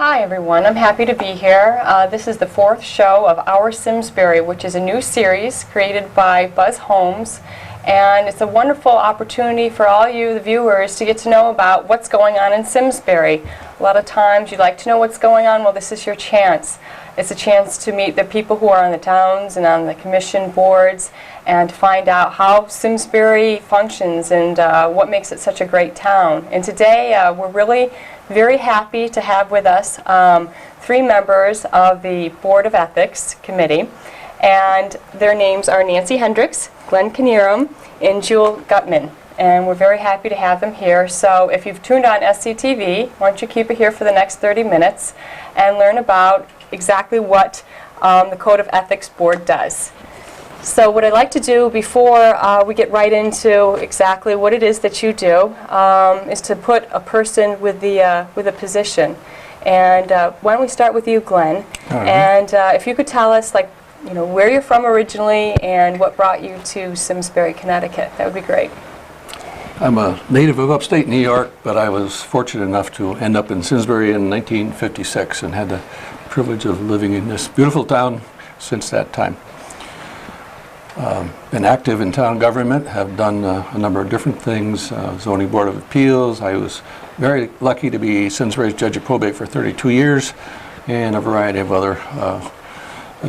Hi everyone, I'm happy to be here. This is the fourth show of Our Simsbury, which is a new series created by Holmes, and it's a wonderful opportunity for all you, the viewers, to get to know about what's going on in Simsbury. A lot of times you'd like to know what's going on. Well, this is your chance. It's a chance to meet the people who are on the towns and on the commission boards and to find out how Simsbury functions and what makes it such a great town. And today we're really very happy to have with us three members of the Board of Ethics Committee, and their names are Nancy Hendryx, Glenn Knierm, and Jewel Gutman. And we're very happy to have them here. So if you've tuned on SCTV, why don't you keep it here for the next 30 minutes and learn about exactly what the Code of Ethics Board does. So what I'd like to do before we get right into exactly what it is that you do is to put a person with a position. And why don't we start with you, Glenn? Right. And if you could tell us, like, you know, where you're from originally and what brought you to Simsbury, Connecticut, that would be great. I'm a native of upstate New York, but I was fortunate enough to end up in Simsbury in 1956 and had the privilege of living in this beautiful town since that time. Been active in town government, have done a number of different things, zoning board of appeals. I was very lucky to be Simsbury's judge of probate for 32 years and a variety of other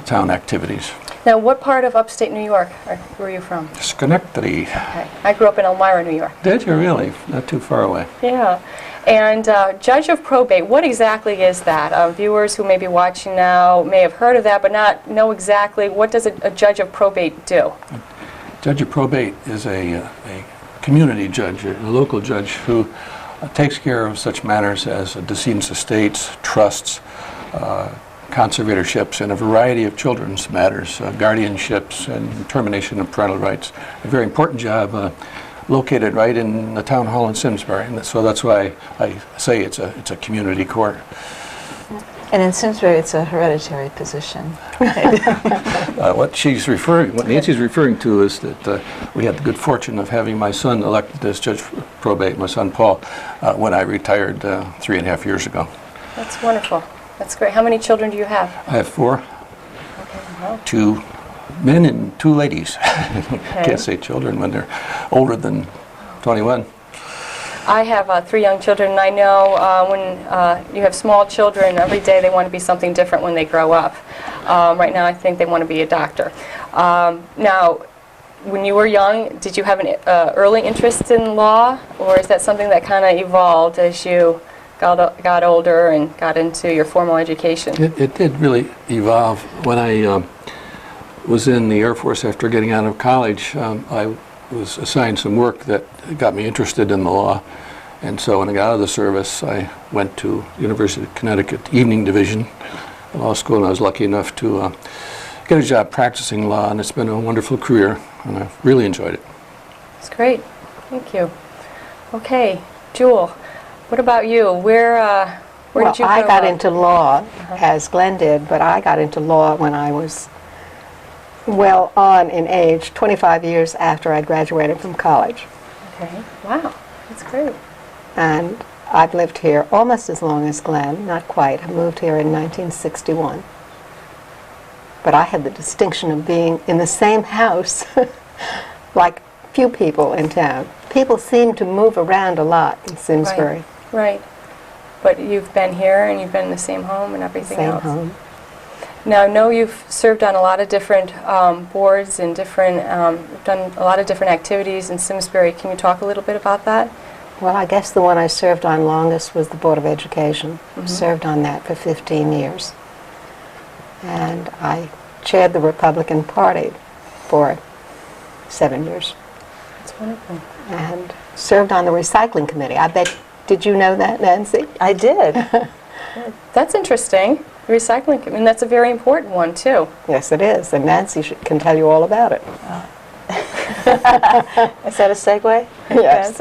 town activities. Now, what part of upstate New York were you from? Schenectady. Okay. I grew up in Elmira, New York. Did you really? Not too far away. Yeah. And judge of probate, what exactly is that? Viewers who may be watching now may have heard of that, but not know exactly what does a judge of probate do? Judge of probate is a community judge, a local judge who takes care of such matters as decedent's estates, trusts, conservatorships, and a variety of children's matters, guardianships, and termination of parental rights. A very important job located right in the town hall in Simsbury, and so that's why I say it's a community court. And in Simsbury, it's a hereditary position. What Nancy's referring to is that we had the good fortune of having my son elected as judge of probate, my son Paul, when I retired 3.5 years ago. That's wonderful. That's great. How many children do you have? I have 4. Okay, wow. 2 men and 2 ladies. Okay. Can't say children when they're older than 21. I have 3 young children, and I know when you have small children, every day they want to be something different when they grow up. Right now I think they want to be a doctor. Now, when you were young, did you have an early interest in law, or is that something that kind of evolved as you got older and got into your formal education? It did really evolve. When I was in the Air Force after getting out of college, I was assigned some work that got me interested in the law. And so when I got out of the service, I went to University of Connecticut Evening Division Law School, and I was lucky enough to get a job practicing law, and it's been a wonderful career, and I've really enjoyed it. That's great. Thank you. Okay, Jewel, what about you? Where did you grow I got up? into law, as Glenn did, but I got into law when I was well on in age, 25 years after I graduated from college. Okay, wow, that's great. And I've lived here almost as long as Glenn, not quite. I moved here in 1961. But I had the distinction of being in the same house like few people in town. People seem to move around a lot in Simsbury. Right. But you've been here and you've been in the same home and everything else. Same home. Now, I know you've served on a lot of different boards and done a lot of different activities in Simsbury. Can you talk a little bit about that? Well, I guess the one I served on longest was the Board of Education. Served on that for 15 years. And I chaired the Republican Party for 7 years. That's wonderful. And served on the Recycling Committee. I bet, did you know that, Nancy? I did. That's interesting. The recycling, I mean, that's a very important one, too. Yes, it is. And Nancy can tell you all about it. Is that a segue? Yes.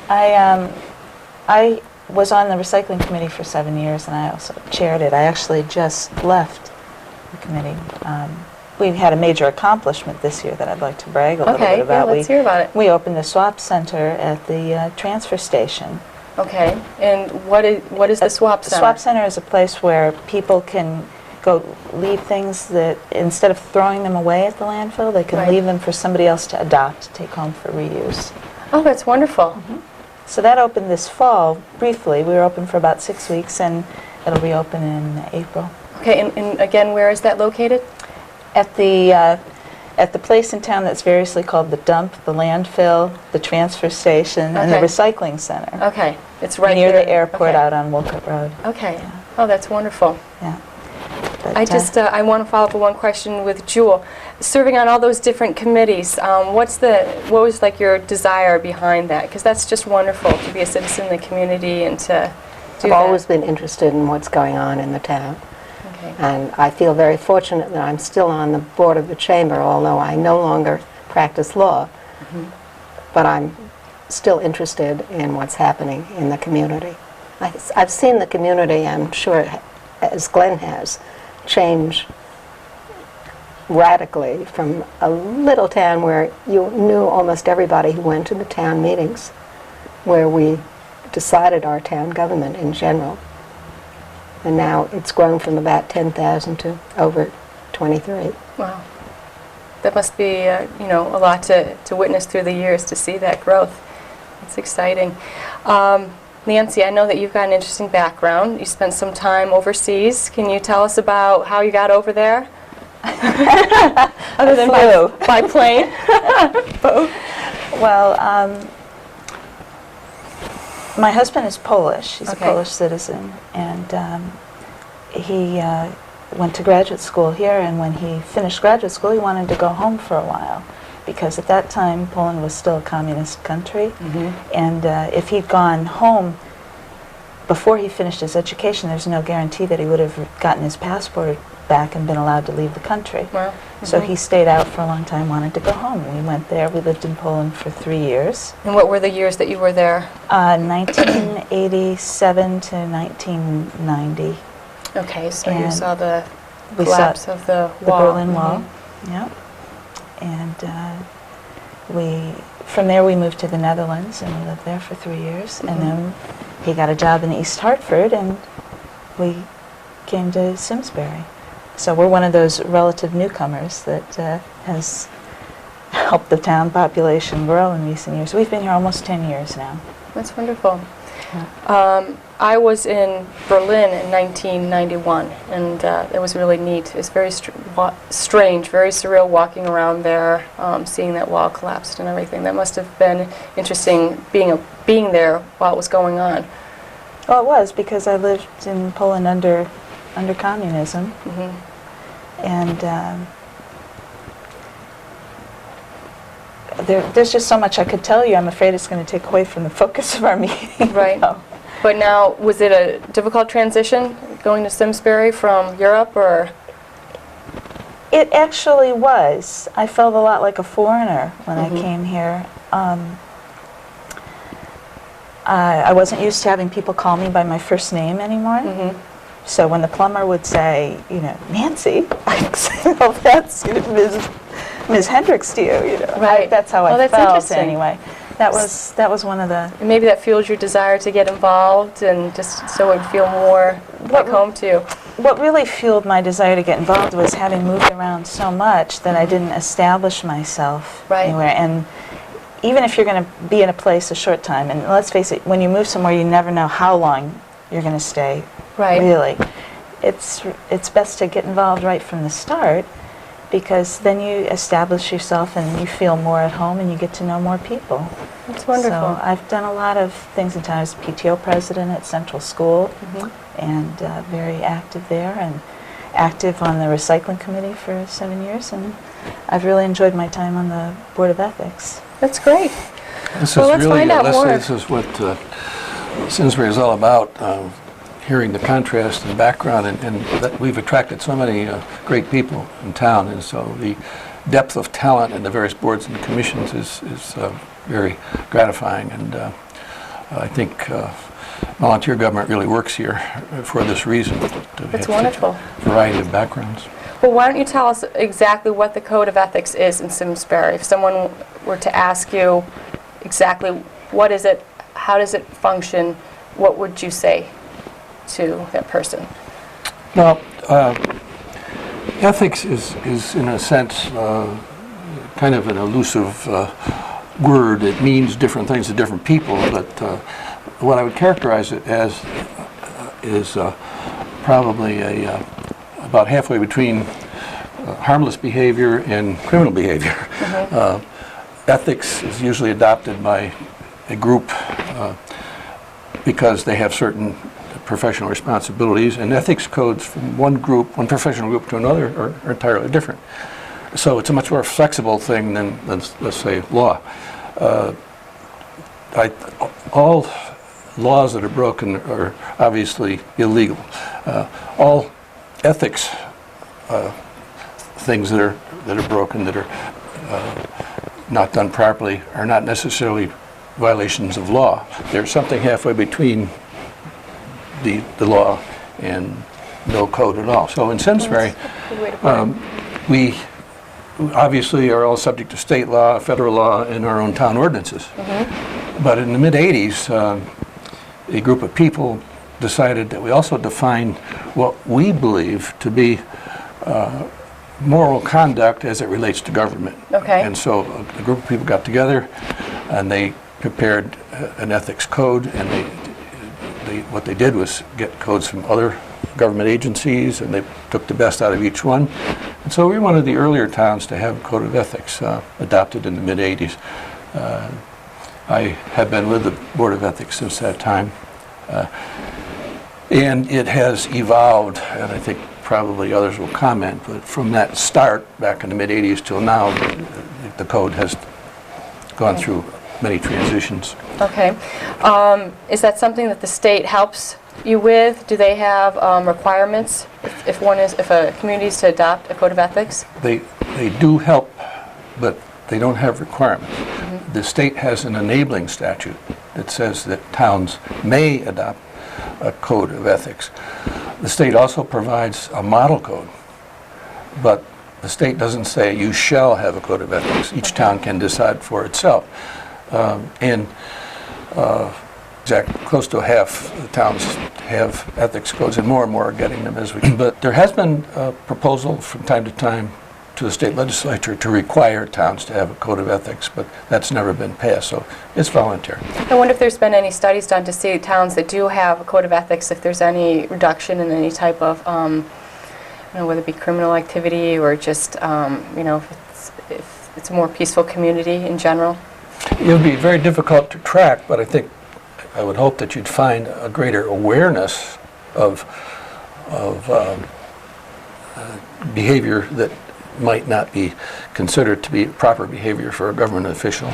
I was on the recycling committee for 7 years, and I also chaired it. I actually just left the committee. We've had a major accomplishment this year that I'd like to brag a little bit about. Okay, let's hear about it. We opened a swap center at the transfer station Okay, and what is the swap The center? swap center is a place where people can go leave things that, instead of throwing them away at the landfill, they can Right. leave them for somebody else to adopt, to take home for reuse. Oh, that's wonderful. So that opened this fall, briefly. We were open for about 6 weeks, and it'll reopen in April. Okay, and again, where is that located? At the place in town that's variously called the dump, the landfill, the transfer station, and the Okay. recycling center. Okay, it's right Near here. the airport Okay. out on Wolcott Road. Okay. Oh, that's wonderful. Yeah. But, I want to follow up with one question with Jewel. Serving on all those different committees, what was like your desire behind that? Because that's just wonderful to be a citizen in the community and to do I've that. always been interested in what's going on in the town. Okay. And I feel very fortunate that I'm still on the board of the chamber, although I no longer practice law. But I'm still interested in what's happening in the community. I've seen the community, I'm sure, as Glenn has, change radically from a little town where you knew almost everybody who went to the town meetings, where we decided our town government in general. And now it's grown from about 10,000 to over 23. Wow. That must be, a lot to witness through the years, to see that growth. It's exciting. Nancy, I know that you've got an interesting background. You spent some time overseas. Can you tell us about how you got over there? Other than by plane? Well, my husband is Polish. He's Okay. a Polish citizen, and he went to graduate school here, and when he finished graduate school, he wanted to go home for a while, because at that time, Poland was still a communist country, and if he'd gone home before he finished his education, there's no guarantee that he would have gotten his passport back and been allowed to leave the country. Well, So he stayed out for a long time, wanted to go home. We went there. We lived in Poland for 3 years, and what were the years that you were there? 1987 to 1990. Okay, so you And saw the We collapse saw of the the wall. Berlin Wall. Yeah. And from there we moved to the Netherlands, and we lived there for 3 years. And then he got a job in East Hartford, and we came to Simsbury. So we're one of those relative newcomers that has helped the town population grow in recent years. We've been here almost 10 years now. That's wonderful. I was in Berlin in 1991, and it was really neat. It's very strange, very surreal walking around there, seeing that wall collapsed and everything. That must have been interesting being there while it was going on. Well, it was, because I lived in Poland under communism, and there's just so much I could tell you. I'm afraid it's going to take away from the focus of our meeting. Right. So, But now, was it a difficult transition going to Simsbury from Europe, or? it actually was. I felt a lot like a foreigner when I came here. I wasn't used to having people call me by my first name anymore. So when the plumber would say, Nancy, I'd say, well, that's Ms. Hendryx to you, Right. That's how I Oh, that's felt interesting. anyway. That was one of the... And maybe that fuels your desire to get involved, and just so it would feel more like home to you. What really fueled my desire to get involved was having moved around so much that I didn't establish myself Right. anywhere. And even if you're going to be in a place a short time, and let's face it, when you move somewhere, you never know how long you're going to stay. Right. Really. It's best to get involved right from the start, because then you establish yourself and you feel more at home and you get to know more people. That's wonderful. So I've done a lot of things in town. I was PTO president at Central School, and very active there, and active on the recycling committee for 7 years, and I've really enjoyed my time on the Board of Ethics. That's great. This Well, is let's really, find out Leslie, more. this is what Simsbury is all about, hearing the contrast and background, and that we've attracted so many great people in town, and so the depth of talent in the various boards and commissions is very gratifying, and I think volunteer government really works here for this reason. To That's have wonderful. such a variety of backgrounds. Well, why don't you tell us exactly what the Code of Ethics is in Simsbury? If someone were to ask you exactly what is it, how does it function? What would you say to that person? Well, ethics is in a sense kind of an elusive word. It means different things to different people, but what I would characterize it as is probably about halfway between harmless behavior and criminal behavior. Ethics is usually adopted by a group because they have certain professional responsibilities, and ethics codes from one group, one professional group to another are entirely different. So it's a much more flexible thing than let's say, law. All laws that are broken are obviously illegal. All ethics things that are broken, that are not done properly, are not necessarily violations of law. There's something halfway between the law and no code at all. So in Simsbury, we obviously are all subject to state law, federal law, and our own town ordinances. But in the mid-'80s, a group of people decided that we also define what we believe to be moral conduct as it relates to government. And so a group of people got together and they prepared an ethics code, and what they did was get codes from other government agencies, and they took the best out of each one. And so we were one of the earlier towns to have a code of ethics adopted in the mid-'80s. I have been with the Board of Ethics since that time. And it has evolved, and I think probably others will comment, but from that start back in the mid-'80s till now, the code has gone through many transitions. Is that something that the state helps you with? Do they have requirements if a community is to adopt a code of ethics? They do help, but they don't have requirements. The state has an enabling statute that says that towns may adopt a code of ethics. The state also provides a model code, but the state doesn't say you shall have a code of ethics. Each town can decide for itself. Close to half the towns have ethics codes, and more are getting them as we can. But there has been a proposal from time to time to the state legislature to require towns to have a code of ethics, but that's never been passed, so it's voluntary. I wonder if there's been any studies done to see towns that do have a code of ethics, if there's any reduction in any type of, whether it be criminal activity or just, if it's a more peaceful community in general. It would be very difficult to track, but I would hope that you'd find a greater awareness of behavior that might not be considered to be proper behavior for a government official.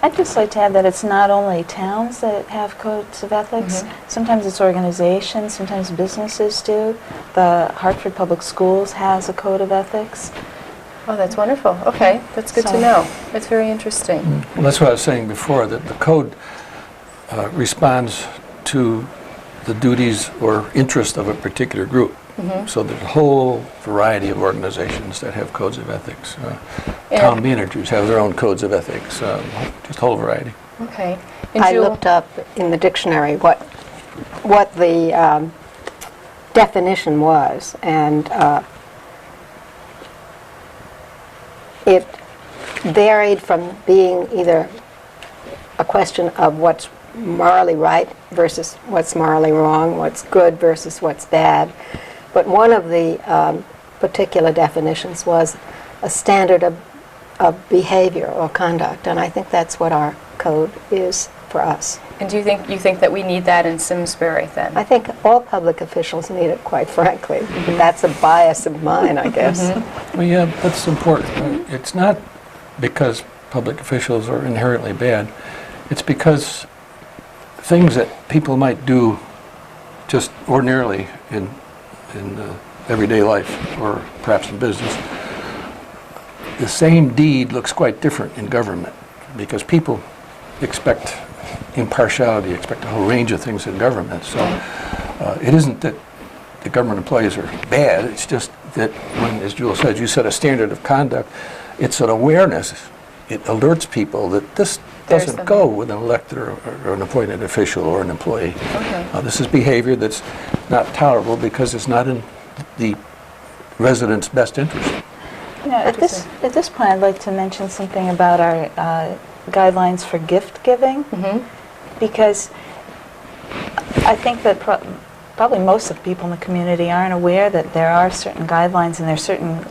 I'd just like to add that it's not only towns that have codes of ethics. Sometimes it's organizations, sometimes businesses do. The Hartford Public Schools has a code of ethics. Oh, that's wonderful. Okay, that's good to know. That's very interesting. Well, that's what I was saying before, that the code responds to the duties or interest of a particular group. So there's a whole variety of organizations that have codes of ethics. Town managers have their own codes of ethics, just a whole variety. Okay. I looked up in the dictionary what the definition was, and it varied from being either a question of what's morally right versus what's morally wrong, what's good versus what's bad. But one of the particular definitions was a standard of behavior or conduct, and I think that's what our code is for us. And do you think that we need that in Simsbury then? I think all public officials need it, quite frankly. That's a bias of mine, I guess. Well, yeah, that's important. It's not because public officials are inherently bad. It's because things that people might do just ordinarily in everyday life, or perhaps in business, the same deed looks quite different in government, because people expect impartiality, expect a whole range of things in government. So it isn't that the government employees are bad, it's just that when, as Jewel said, you set a standard of conduct, it's an awareness. It alerts people that this there's doesn't some- go with an elected or an appointed official or an employee. Okay. This is behavior that's not tolerable because it's not in the residents' best interest. You know, at this point, I'd like to mention something about our guidelines for gift giving, because I think that probably most of the people in the community aren't aware that there are certain guidelines and there are certain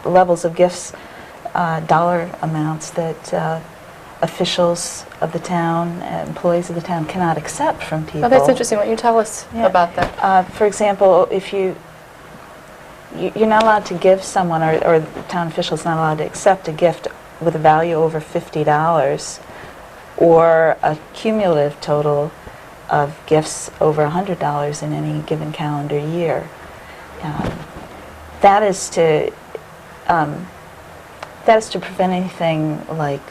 levels of gifts, dollar amounts that officials of the town, employees of the town cannot accept from people. Oh, that's interesting. Why don't you tell us Yeah. about that? For example, if you're not allowed to give someone, or the town official's not allowed to accept a gift with a value over $50 or a cumulative total of gifts over $100 in any given calendar year. That is to prevent anything like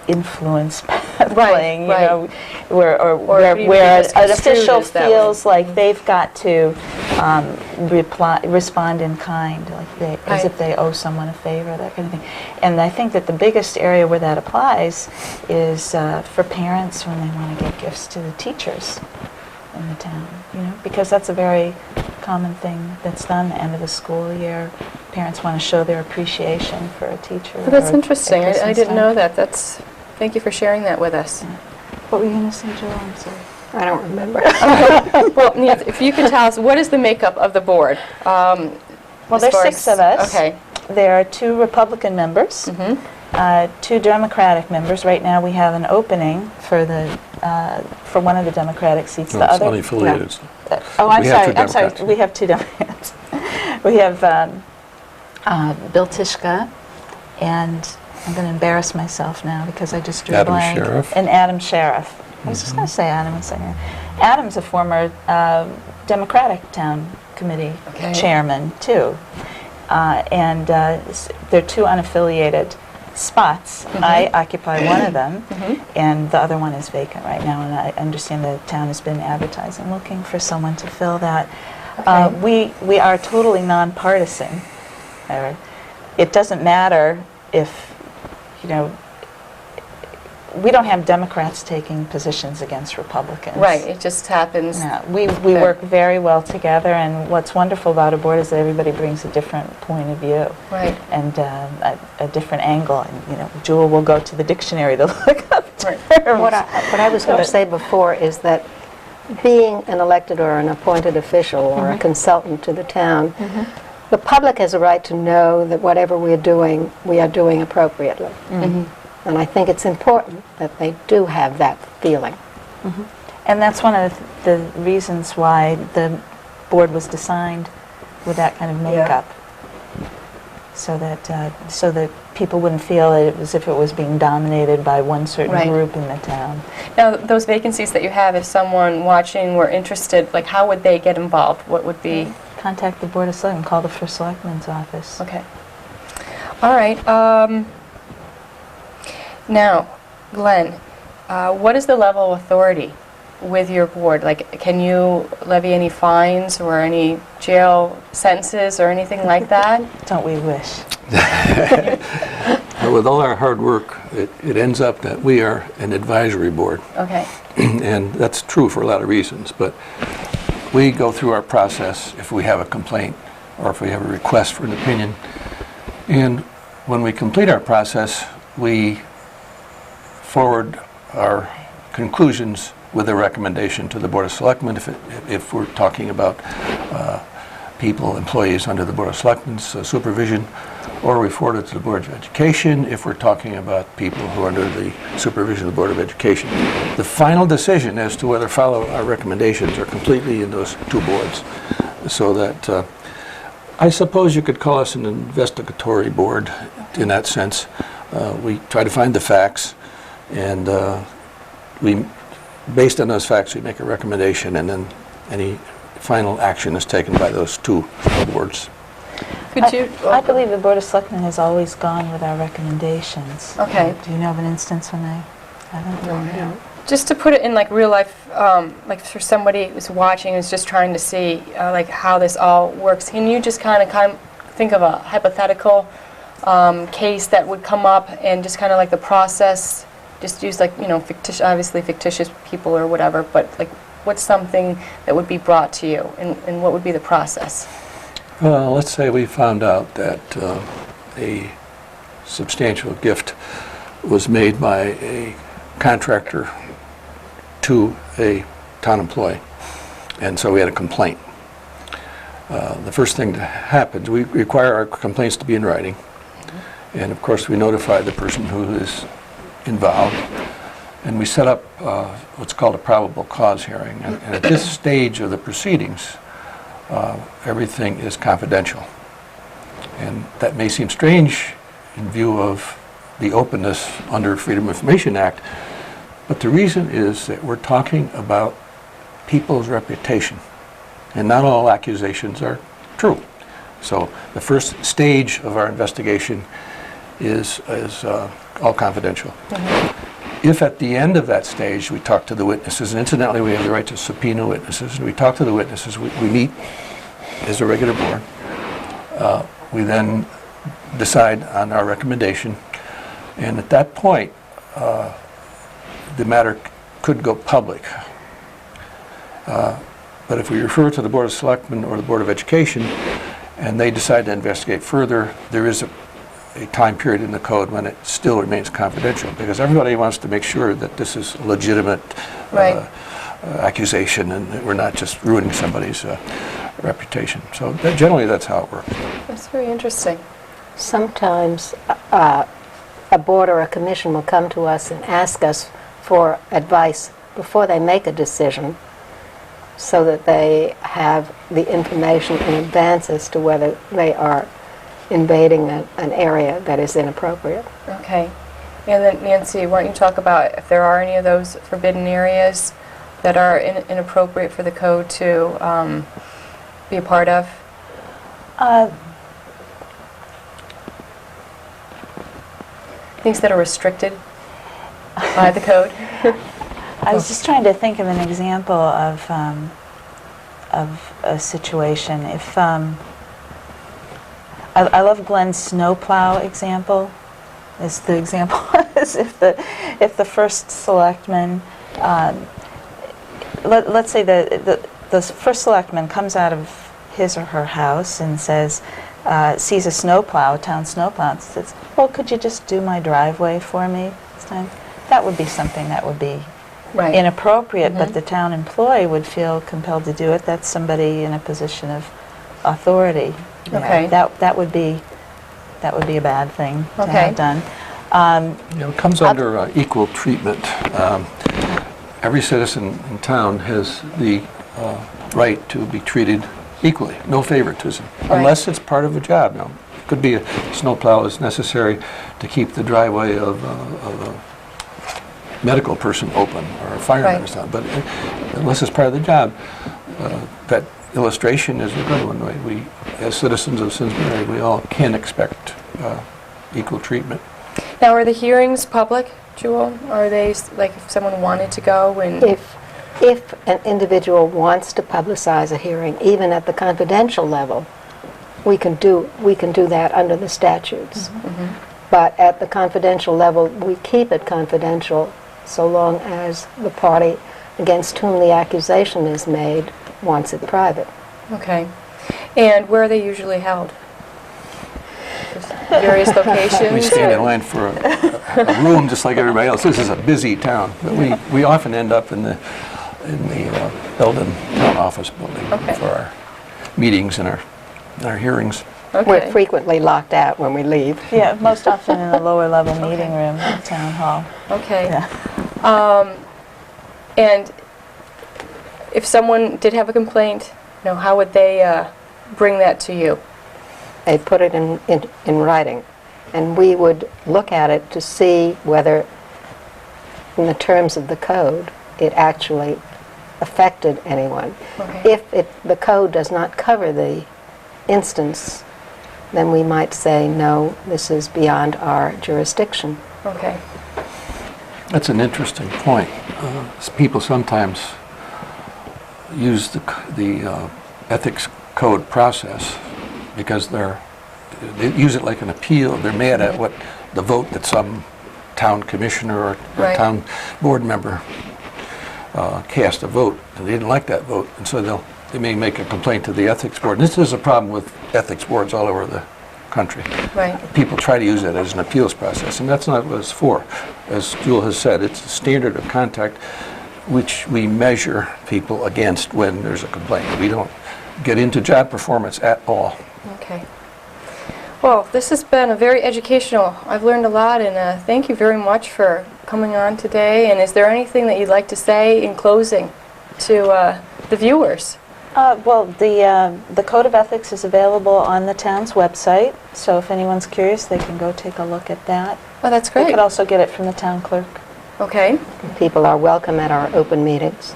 influence playing, you right. know, where it could be an misconstrued official as that way. feels like they've got to respond in kind, like as Right. if they owe someone a favor, that kind of thing. And I think that the biggest area where that applies is for parents when they want to give gifts to the teachers in the town, you know, because that's a very common thing that's done at the end of the school year. Parents want to show their appreciation for a teacher. Well, that's or interesting. at I Christmas didn't time. know that. Thank you for sharing that with us. What were you going to say, Joel? I'm sorry. I don't remember. Well, Nancy, if you could tell us, what is the makeup of the board? Well, as there's far 6 as- of us. Okay. There are 2 Republican members, 2 Democratic members. Right now, we have an opening for one of the Democratic seats. No, The it's other. unaffiliated. Oh, I'm We have sorry. 2 I'm sorry. Democrats. We have 2 Democrats. We have Bill Tishka, and I'm going to embarrass myself now because I just drew a Adam blank. Sheriff. And Adam Sheriff. I was just going to say Adam a second. Adam's a former Democratic Town Committee Okay. chairman, too. And they're 2 unaffiliated spots. I occupy one of them, and the other one is vacant right now, and I understand the town has been advertising, looking for someone to fill that. Okay. We are totally nonpartisan. It doesn't matter if, you know, we don't have Democrats taking positions against Republicans. Right. It just happens. No, we work very well together, and what's wonderful about a board is that everybody brings a different point of view Right. and a different angle. And you know, Jewel will go to the dictionary to look up terms. What I was going to say before is that being an elected or an appointed official or a consultant to the town, the public has a right to know that whatever we are doing appropriately. And I think it's important that they do have that feeling. And that's one of the reasons why the board was designed with that kind of makeup, so that people wouldn't feel as if it was being dominated by one certain Right. group in the town. Now, those vacancies that you have, if someone watching were interested, like how would they get involved? What would be? Contact the Board of Selectmen, call the First Selectman's office. Okay. All right. Now, Glenn, what is the level of authority with your board? Like, can you levy any fines or any jail sentences or anything like that? Don't we wish? With all our hard work, it ends up that we are an advisory board. Okay. And that's true for a lot of reasons, but we go through our process if we have a complaint or if we have a request for an opinion. And when we complete our process, we forward our conclusions with a recommendation to the Board of Selectmen if we're talking about people, employees under the Board of Selectmen's supervision, or we forward it to the Board of Education if we're talking about people who are under the supervision of the Board of Education. The final decision as to whether follow our recommendations are completely in those 2 boards. So that I suppose you could call us an investigatory board in that sense. We try to find the facts, and based on those facts, we make a recommendation, and then any final action is taken by those 2 boards. Could you? I believe the Board of Selectmen has always gone with our recommendations. Okay. Do you know of an instance when they haven't? Just to put it in like real life, like for somebody who's watching who's just trying to see like how this all works, can you just kind of think of a hypothetical case that would come up and just kind of like the process just use like, fictitious, obviously fictitious people or whatever, but like what's something that would be brought to you and what would be the process? Well, let's say we found out that a substantial gift was made by a contractor to a town employee, and so we had a complaint. The first thing that happens, we require our complaints to be in writing, and of course we notify the person who is involved, and we set up what's called a probable cause hearing. And at this stage of the proceedings, everything is confidential. And that may seem strange in view of the openness under Freedom of Information Act, but the reason is that we're talking about people's reputation, and not all accusations are true. So the first stage of our investigation is all confidential. If at the end of that stage we talk to the witnesses, and incidentally we have the right to subpoena witnesses, and we talk to the witnesses, we meet as a regular board, we then decide on our recommendation, and at that point the matter could go public. But if we refer to the Board of Selectmen or the Board of Education and they decide to investigate further, there is a time period in the code when it still remains confidential, because everybody wants to make sure that this is a legitimate accusation and that we're not just ruining somebody's reputation. So generally that's how it works. That's very interesting. Sometimes a board or a commission will come to us and ask us for advice before they make a decision, so that they have the information in advance as to whether they are invading an area that is inappropriate. Okay. And then Nancy, why don't you talk about if there are any of those forbidden areas that are inappropriate for the code to be a part of? Things that are restricted by the code? I was just trying to think of an example of a situation. If I love Glenn's snowplow example. It's the example is if the first selectman, let's say the first selectman comes out of his or her house and says, sees a snowplow, a town snowplow, and says, "Well, could you just do my driveway for me this time?" That would be something that would be inappropriate, but the town employee would feel compelled to do it. That's somebody in a position of authority. Okay. That would be a bad thing to have done. It comes under equal treatment. Every citizen in town has the right to be treated equally, no favoritism, unless it's part of a job. Now, it could be a snowplow is necessary to keep the driveway of a medical person open or a fireman or something, but unless it's part of the job, that illustration is a good one. Right? We, as citizens of Simsbury, we all can expect equal treatment. Now, are the hearings public, Jewel? Are they, like, if someone wanted to go and... If an individual wants to publicize a hearing, even at the confidential level, we can do that under the statutes. But at the confidential level, we keep it confidential so long as the party against whom the accusation is made wants it private. Okay. And where are they usually held? Various locations? We stand in line for a room just like everybody else. This is a busy town, but we often end up in the Eldon town office building for our meetings and our hearings. Okay. We're frequently locked out when we leave. Yeah, most often in the lower level meeting room at the town hall. Okay. Yeah. And if someone did have a complaint, how would they bring that to you? They put it in writing, and we would look at it to see whether, in the terms of the code, it actually affected anyone. Okay. If the code does not cover the instance, then we might say, no, this is beyond our jurisdiction. Okay. That's an interesting point. People sometimes use the ethics code process because they use it like an appeal. They're mad at what the vote that some town commissioner or Right. town board member cast a vote, and they didn't like that vote, and so they may make a complaint to the ethics board. And this is a problem with ethics boards all over the country. Right. People try to use it as an appeals process, and that's not what it's for. As Jewel has said, it's a standard of contact which we measure people against when there's a complaint. We don't get into job performance at all. Okay. Well, this has been a very educational. I've learned a lot, and thank you very much for coming on today. And is there anything that you'd like to say in closing to the viewers? Well, the Code of Ethics is available on the town's website, so if anyone's curious, they can go take a look at that. Oh, that's They great. could also get it from the town clerk. Okay. People are welcome at our open meetings.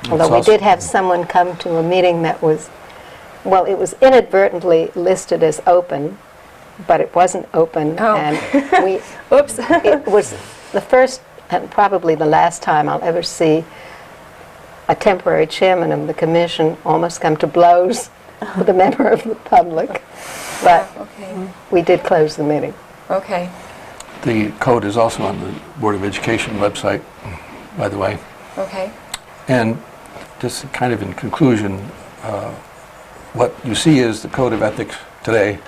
Although It's we also- did have someone come to a meeting that was, well, it was inadvertently listed as open, but it wasn't open. Oh. And we, Oops. it was the first and probably the last time I'll ever see a temporary chairman of the commission almost come to blows with a member of the public. But Okay. we did close the meeting. Okay. The code is also on the Board of Education website, by the way. Okay. And just kind of in conclusion, what you see is the Code of Ethics today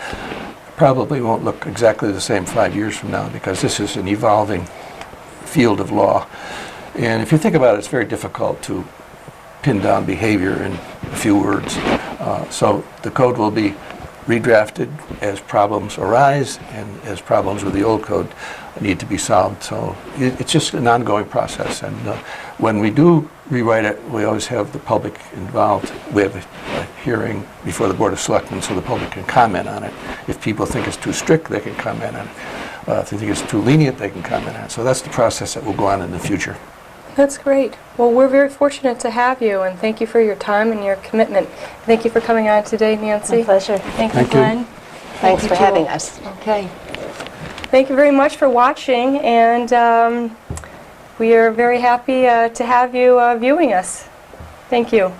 probably won't look exactly the same 5 years from now, because this is an evolving field of law. And if you think about it, it's very difficult to pin down behavior in a few words. So the code will be redrafted as problems arise and as problems with the old code need to be solved. So it's just an ongoing process. And when we do rewrite it, we always have the public involved. We have a hearing before the Board of Selectmen so the public can comment on it. If people think it's too strict, they can comment on it. If they think it's too lenient, they can comment on it. So that's the process that will go on in the future. That's great. Well, we're very fortunate to have you, and thank you for your time and your commitment. Thank you for coming on today, Nancy. My pleasure. Thank you, Thank you. Glenn. Thanks you, for having Jewel. us. Okay. Thank you very much for watching, and we are very happy to have you viewing us. Thank you.